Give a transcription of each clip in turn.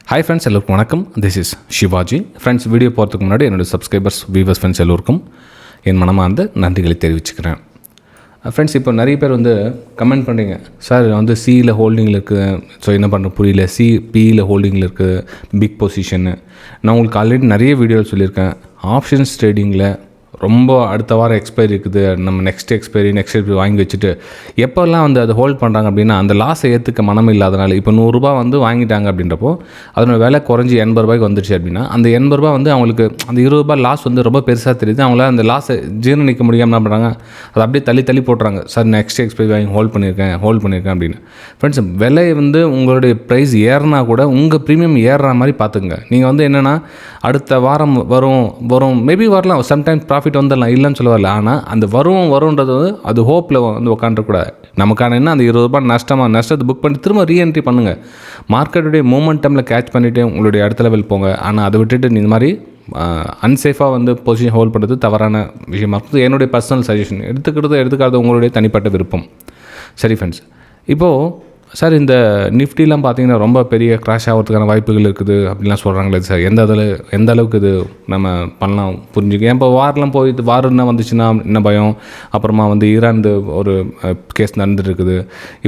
Hi friends, எல்லோருக்கும் வணக்கம். This is Sivaji. Friends, video போகிறதுக்கு முன்னாடி என்னோடய சப்ஸ்கிரைபர்ஸ், வியூவர்ஸ், ஃப்ரெண்ட்ஸ் எல்லோருக்கும் என் மனமார்ந்த நன்றிகளை தெரிவிச்சுக்கிறேன். ஃப்ரெண்ட்ஸ், இப்போ நிறைய பேர் கமெண்ட் பண்ணுறீங்க, சார் சியில் ஹோல்டிங்கில் இருக்குது, ஸோ என்ன பண்ணுற புரியல, பியில் ஹோல்டிங்கில் இருக்குது, பிக் பொசிஷன்னு. நான் உங்களுக்கு ஆல்ரெடி நிறைய வீடியோவில் சொல்லியிருக்கேன். ஆப்ஷன்ஸ் ட்ரேடிங்கில் ரொம்ப அடுத்த வாரம் எக்ஸ்பைரி இருக்குது, நம்ம நெக்ஸ்ட் எக்ஸ்பைரி வாங்கி வச்சுட்டு எப்போல்லாம் அதை ஹோல்ட் பண்ணுறாங்க அப்படின்னா அந்த லாஸை ஏற்றுக்க மனம் இல்லாதனால. இப்போ 100 ரூபா வாங்கிட்டாங்க அப்படின்றப்போ அதனோட விலை குறைஞ்சி 80 ரூபாய்க்கு வந்துடுச்சு அப்படின்னா அந்த 80 ரூபா அவங்களுக்கு அந்த 20 ரூபா லாஸ் ரொம்ப பெருசாக தெரியுது. அவங்களால அந்த லாஸை ஜீரணிக்க முடியாமல் என்ன பண்ணுறாங்க, அதை அப்படியே தள்ளி போட்டுறாங்க. சார் நெக்ஸ்ட் எக்ஸ்பைரி வாங்கி ஹோல்ட் பண்ணியிருக்கேன் அப்படின்னு. ஃப்ரெண்ட்ஸ், விலை உங்களுடைய ப்ரைஸ் ஏறினா கூட உங்கள் ப்ரீமியம் ஏறுற மாதிரி பார்த்துக்குங்க. நீங்கள் என்னென்னா அடுத்த வாரம் வரும் மேபி வரலாம், சம்டைம் ப்ராஃபிட் வந்துடலாம், இல்லைன்னு சொல்ல வரல. ஆனால் அந்த வரும்ன்றது அது ஹோப்பில் உட்காந்துக்கூடாது. நமக்கான என்ன அந்த 20 ரூபாய் நஷ்டத்தை புக் பண்ணி திரும்ப ரீஎன்ட்ரி பண்ணுங்கள். மார்க்கெட்டுடைய மூமெண்டமில் கேட்ச் பண்ணிவிட்டு உங்களுடைய அடுத்த லெவல் போங்க. ஆனால் அதை விட்டுட்டு இந்த மாதிரி அன்சேஃபாக பொசிஷன் ஹோல்ட் பண்ணுறது தவறான விஷயமாக இருக்குது. என்னுடைய பர்சனல் சஜஷன். எடுத்துக்காது உங்களுடைய தனிப்பட்ட விருப்பம். சரி ஃப்ரெண்ட்ஸ், இப்போது சார் இந்த நிஃப்டிலாம் பார்த்தீங்கன்னா ரொம்ப பெரிய க்ராஷ் ஆகிறதுக்கான வாய்ப்புகள் இருக்குது அப்படின்லாம் சொல்கிறாங்களே சார், எந்த அளவுக்கு இது நம்ம பண்ணலாம் புரிஞ்சுக்க. இப்போ வாரம்னா வந்துச்சுன்னா என்ன பயம். அப்புறமா ஈரான் ஒரு கேஸ் நடந்துருக்குது,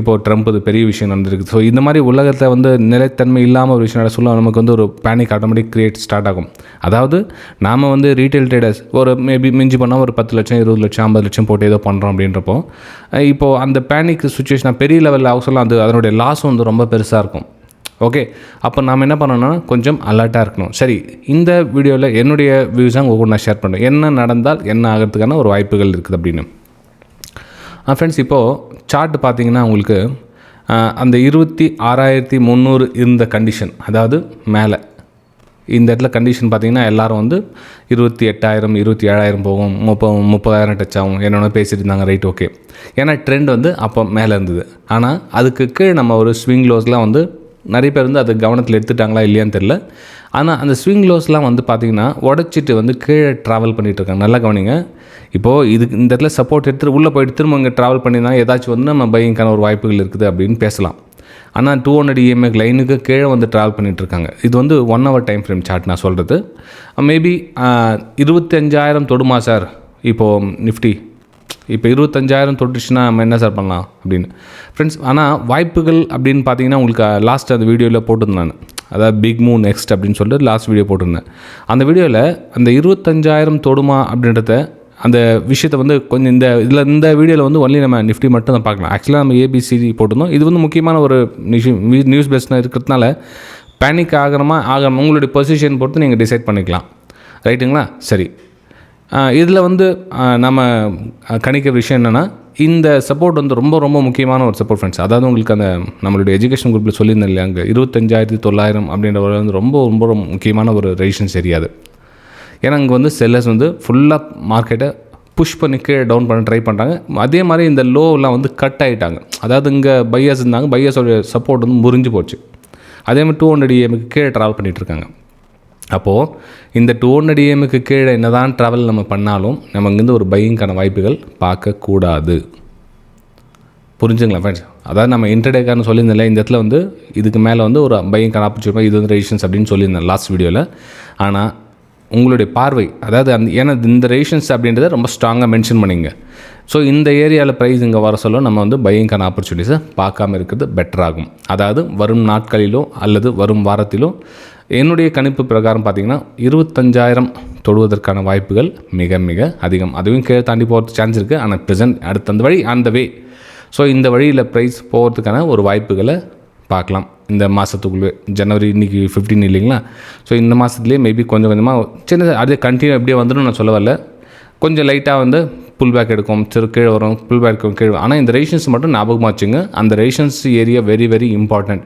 இப்போது ட்ரம்ப் பெரிய விஷயம் நடந்துருக்குது. ஸோ இந்த மாதிரி உலகத்தில் நிலைத்தன்மை இல்லாமல் ஒரு விஷயம் சொல்ல நமக்கு ஒரு பேனிக் ஆட்டோமேட்டிக் கிரியேட் ஸ்டார்ட் ஆகும். அதாவது நாம் ரீட்டைல் ட்ரேடர்ஸ் ஒரு மேபி மிஞ்சி பண்ணால் ஒரு 10 லட்சம் 20 லட்சம் 50 லட்சம் போட்டு ஏதோ பண்ணுறோம் அப்படின்றப்போ இப்போது அந்த பேனிக் சுச்சுவேஷன் பெரிய லெவலில் அவசரம் அதனுடைய லாஸும் ரொம்ப பெருசாக இருக்கும். ஓகே, அப்போ நாம் என்ன பண்ணணும்னா கொஞ்சம் அலர்ட்டாக இருக்கணும். சரி, இந்த வீடியோவில் என்னுடைய வியூஸாக உங்கள் கூட நான் ஷேர் பண்ணுறேன். என்ன நடந்தால் என்ன ஆகிறதுக்கான ஒரு வாய்ப்புகள் இருக்குது அப்படின்னு. ஃப்ரெண்ட்ஸ், இப்போது சார்ட் பார்த்தீங்கன்னா உங்களுக்கு அந்த 26,300 இருந்த கண்டிஷன், அதாவது மேலே இந்த இடத்துல கண்டிஷன் பார்த்திங்கன்னா எல்லோரும் 28,000 27,000 போகும், 30,000 டச் ஆகும் என்னென்ன பேசிகிட்டு இருந்தாங்க. Right, okay. ஏன்னா ட்ரெண்ட் அப்போ மேலே இருந்தது. ஆனால் அதுக்கு கீழே நம்ம ஒரு ஸ்விங் லோஸ்லாம் நிறைய பேர் அது கவனத்தில் எடுத்துட்டாங்களா இல்லையான்னு தெரில. ஆனால் அந்த ஸ்விங் லோஸ்லாம் பார்த்திங்கன்னா உடச்சிட்டு கீழே ட்ராவல் பண்ணிகிட்ருக்காங்க. நல்லா கவனிங்க. இப்போது இந்த இடத்துல சப்போர்ட் எடுத்துகிட்டு உள்ளே போய்ட்டு திரும்ப இங்கே ட்ராவல் பண்ணியிருந்தாங்க, ஏதாச்சும் நம்ம பையிங்கான ஒரு வாய்ப்புகள் இருக்குது அப்படின்னு பேசலாம். ஆனால் 200 EMA லைனுக்கு கீழே ட்ராவல் பண்ணிகிட்ருக்காங்க. இது 1 hour டைம் ஃப்ரேம் சார்ட் நான் சொல்கிறது. மேபி 25,000 தொடுமா சார் இப்போது நிஃப்டி. இப்போ 25,000 தொட்டுச்சுன்னா நம்ம என்ன சார் பண்ணலாம் அப்படின்னு ஃப்ரெண்ட்ஸ். ஆனால் வாய்ப்புகள் அப்படின்னு பார்த்தீங்கன்னா உங்களுக்கு லாஸ்ட் அந்த வீடியோவில் போட்டிருந்தேன் நான், அதாவது பிக் மூவ் நெக்ஸ்ட் அப்படின்னு சொல்லிட்டு லாஸ்ட் வீடியோ போட்டிருந்தேன். அந்த வீடியோவில் அந்த 25,000 தொடுமா அப்படின்றத அந்த விஷயத்தை கொஞ்சம் இந்த வீடியோவில் ஒன்லி நம்ம நிஃப்டி மட்டும் தான் பார்க்கலாம். ஆக்சுவலாக நம்ம ஏபிசிடி போட்டிருந்தோம். இது முக்கியமான ஒரு நியூஸ் பேஸ்னாக இருக்கிறதுனால பேனிக் ஆகாமல் உங்களுடைய பொசிஷன் பொறுத்து நீங்கள் டிசைட் பண்ணிக்கலாம். ரைட்டுங்களா? சரி, இதில் நம்ம கணிக்கிற விஷயம் என்னென்னா இந்த சப்போர்ட் ரொம்ப ரொம்ப முக்கியமான ஒரு சப்போர்ட் ஃப்ரெண்ட்ஸ். அதாவது உங்களுக்கு அந்த நம்மளுடைய எஜுகேஷன் குரூப்பில் சொல்லியிருந்தேன் இல்லையா, அங்கே 25,900 அப்படின்ற ஒரு ரொம்ப ரொம்ப முக்கியமான ஒரு ரெசிஸ்டன்ஸ் ஏரியா அது. ஏன்னா இங்கே செல்லர்ஸ் ஃபுல்லாக மார்க்கெட்டை புஷ் பண்ணி கீழே டவுன் பண்ண ட்ரை பண்ணுறாங்க. அதே மாதிரி இந்த லோவெலாம் கட் ஆகிட்டாங்க. அதாவது இங்கே பையர்ஸ் இருந்தாங்க, பையர்ஸோட சப்போர்ட் முறிஞ்சு போச்சு. அதே மாதிரி 200 EMக்கு கீழே ட்ராவல் பண்ணிகிட்ருக்காங்க. அப்போது இந்த 200 EMக்கு கீழே என்ன தான் ட்ராவல் நம்ம பண்ணாலும் நம்ம இங்கேருந்து ஒரு பையிங்கான வாய்ப்புகள் பார்க்கக்கூடாது. புரிஞ்சுங்களா ஃப்ரெண்ட்ஸ்? அதாவது நம்ம இன்டர்டேக்காரன்னு சொல்லியிருந்தேன்ல, இந்த இடத்துல இதுக்கு மேலே ஒரு பையிங்கான ஆப்பர்ச்சுனிட்டி, இது ரெசிஸ்டன்ஸ் அப்படின்னு சொல்லியிருந்தேன் லாஸ்ட் வீடியோவில். ஆனால் உங்களுடைய பார்வை, அதாவது ஏன்னா இந்த ரெசிஸ்டன்ஸ் அப்படின்றத ரொம்ப ஸ்ட்ராங்காக மென்ஷன் பண்ணிங்க. ஸோ இந்த ஏரியாவில் ப்ரைஸ் இங்கே வர சொல்ல நம்ம பையிங்கான ஆப்பர்ச்சுனிட்டிஸை பார்க்காம இருக்கிறது பெட்டராகும். அதாவது வரும் நாட்களிலோ அல்லது வரும் வாரத்திலோ என்னுடைய கணிப்பு பிரகாரம் பார்த்திங்கன்னா 25,000 தொடுவதற்கான வாய்ப்புகள் மிக மிக அதிகம். அதுவும் கீழே தாண்டி போகிறது சான்ஸ் இருக்குது. ஆனால் ப்ரெசென்ட் அடுத்த அந்த வழி அந்த வே. ஸோ இந்த வழியில் ப்ரைஸ் போகிறதுக்கான ஒரு வாய்ப்புகளை பார்க்கலாம் இந்த மாதத்துக்குள்ளே. ஜனவரி இன்றைக்கி 15 இல்லைங்களா? ஸோ இந்த மாதத்துலேயே மேபி கொஞ்சம் கொஞ்சமாக சின்ன அதே கண்டினியூ எப்படியே வந்துடும் நான் சொல்ல வரல. கொஞ்சம் லைட்டாக புல் பேக் எடுக்கும், கீழே வரும், புல் பேக் கீழே. ஆனால் இந்த ரெசிஸ்டன்ஸ் மட்டும் ஞாபகமாக வச்சுங்க. அந்த resistance area very very important.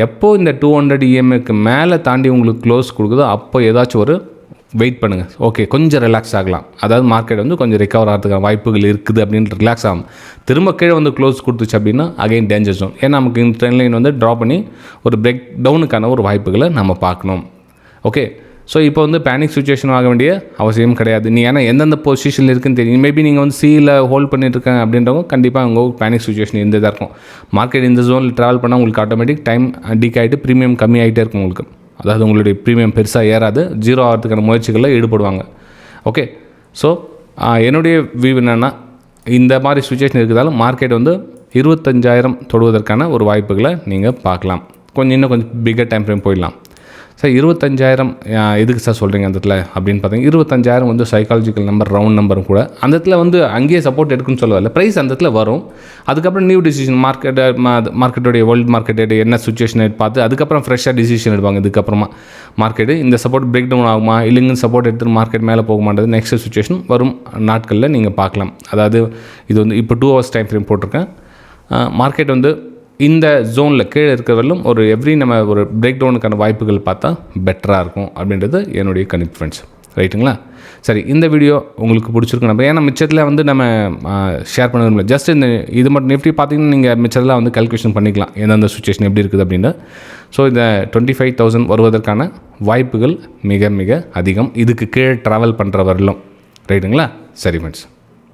எப்போது இந்த 200 EMக்கு மேலே தாண்டி உங்களுக்கு க்ளோஸ் கொடுக்குதோ அப்போ ஏதாச்சும் ஒரு வெயிட் பண்ணுங்கள். ஓகே, கொஞ்சம் ரிலாக்ஸ் ஆகலாம். அதாவது மார்க்கெட் கொஞ்சம் ரிகவர் ஆகிறதுக்கான வாய்ப்புகள் இருக்குது அப்படின்ட்டு ரிலாக்ஸ் ஆகும். திரும்ப கீழே க்ளோஸ் கொடுத்துச்சு அப்படின்னா அகைன் டேஞ்சர் ஜோன். ஏன்னா நமக்கு இந்த ட்ரெண்ட் லைன் ட்ரா பண்ணி ஒரு பிரேக் டவுனுக்கான ஒரு வாய்ப்புகளை நம்ம பார்க்கணும். ஓகே, ஸோ இப்போ பேனிக் சுச்சுவேஷன் ஆக வேண்டிய அவசியம் கிடையாது. நீ ஏன்னா எந்தெந்த பொசிஷனில் இருக்குன்னு தெரியும். மேபி நீங்கள் சியில் ஹோல்ட் பண்ணிட்டுருக்கேன் அப்படின்றவங்க கண்டிப்பாக உங்களுக்கு பேனிக் சுச்சுவேஷன் இருந்ததாக இருக்கும். மார்க்கெட் இந்த ஜோனில் ட்ராவல் பண்ணால் உங்களுக்கு ஆட்டோமேட்டிக் டைம் டிக் ஆகிட்டு ப்ரீமியம் கம்மி ஆகிட்டே இருக்கும் உங்களுக்கு. அதாவது உங்களுடைய ப்ரீமியம் பெருசாக ஏறாது, ஜீரோ ஆகிறதுக்கான முயற்சிகளில் ஈடுபடுவாங்க. ஓகே, ஸோ என்னுடைய வியூ என்னென்னா, இந்த மாதிரி சுச்சுவேஷன் இருக்கிறதாலும் மார்க்கெட் வந்து 25,000 தொடுவதற்கான ஒரு வாய்ப்புகளை நீங்கள் பார்க்கலாம். இன்னும் கொஞ்சம் பிக்கர் டைம் ஃப்ரேம் போயிடலாம். சார் 25,000 எதுக்கு சார் சொல்கிறீங்க அந்த இடத்துல அப்படின்னு பார்த்தீங்கன்னா, 25,000 வந்து சைக்காலஜிக்கல் நம்பர், ரவுண்ட் நம்பரும் கூட. அந்த இடத்துல வந்து அங்கேயே சப்போர்ட் எடுக்குன்னு சொல்லவில்லை, ப்ரைஸ் அந்த இடத்துல வரும். அதுக்கப்புறம் நியூ டிசிஷன் மார்க்கெட்டோடைய வேர்ல்டு மார்க்கெட்டோடைய என்ன சுச்சுவேஷன் பார்த்து அதுக்கப்புறம் ஃப்ரெஷ்ஷாக டிசிஷன் எடுப்பாங்க. இதுக்கப்புறமா மார்க்கெட்டு இந்த சப்போர்ட் பிரேக் டவுன் ஆகுமா, இல்லைங்க சப்போர்ட் எடுத்து மார்க்கெட் மேலே போக மாட்டேது, நெக்ஸ்ட் சுச்சுவேஷன் வரும் நாட்களில் நீங்கள் பார்க்கலாம். அதாவது இது வந்து இப்போ 2 hours டைம் ஃப்ரேம் போட்டிருக்கேன். மார்க்கெட் வந்து இந்த ஜோனில் கீழே இருக்கிறவர்களும் ஒரு நம்ம ஒரு பிரேக் டவுனுக்கான வாய்ப்புகள் பார்த்தா பெட்டராக இருக்கும் அப்படின்றது என்னுடைய கணிப்பு ஃப்ரெண்ட்ஸ். ரைட்டுங்களா? சரி, இந்த வீடியோ உங்களுக்கு பிடிச்சிருக்கு. நம்ம ஏன்னா மிச்சத்தில் வந்து நம்ம ஷேர் பண்ண முடியல, ஜஸ்ட் இது மட்டும் நிஃப்டி பார்த்தீங்கன்னா நீங்கள் மிச்சத்தில் வந்து கால்குலேஷன் பண்ணிக்கலாம் எந்தெந்த சுச்சுவேஷன் எப்படி இருக்குது அப்படின்னு. ஸோ இந்த 25,000 வருவதற்கான வாய்ப்புகள் மிக மிக அதிகம், இதுக்கு கீழே ட்ராவல் பண்ணுறவர்களும். ரைட்டுங்களா? சரி ஃப்ரெண்ட்ஸ்.